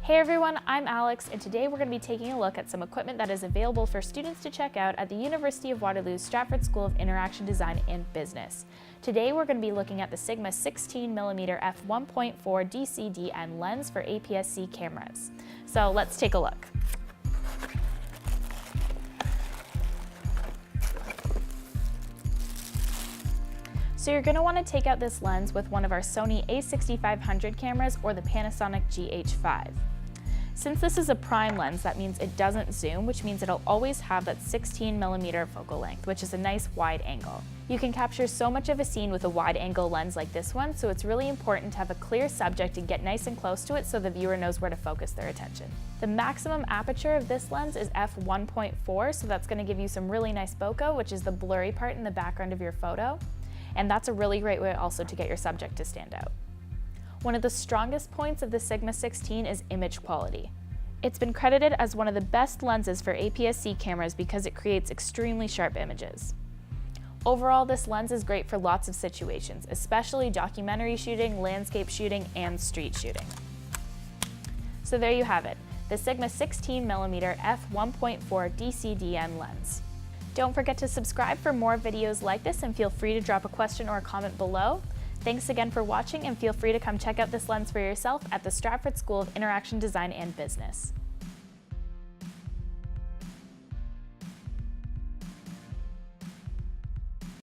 Hey everyone, I'm Alex, and today we're going to be taking a look at some equipment that is available for students to check out at the University of Waterloo's Stratford School of Interaction Design and Business. Today we're going to be looking at the Sigma 16mm F1.4 DC DN lens for APS-C cameras. So let's take a look. So you're going to want to take out this lens with one of our Sony a6500 cameras or the Panasonic GH5. Since this is a prime lens, that means it doesn't zoom, which means it'll always have that 16mm focal length, which is a nice wide angle. You can capture so much of a scene with a wide angle lens like this one, so it's really important to have a clear subject and get nice and close to it so the viewer knows where to focus their attention. The maximum aperture of this lens is f1.4, so that's going to give you some really nice bokeh, which is the blurry part in the background of your photo. And that's a really great way also to get your subject to stand out. One of the strongest points of the Sigma 16 is image quality. It's been credited as one of the best lenses for APS-C cameras because it creates extremely sharp images. Overall, this lens is great for lots of situations, especially documentary shooting, landscape shooting, and street shooting. So there you have it, the Sigma 16mm f1.4 DC DN lens. Don't forget to subscribe for more videos like this and feel free to drop a question or a comment below. Thanks again for watching and feel free to come check out this lens for yourself at the Stratford School of Interaction Design and Business.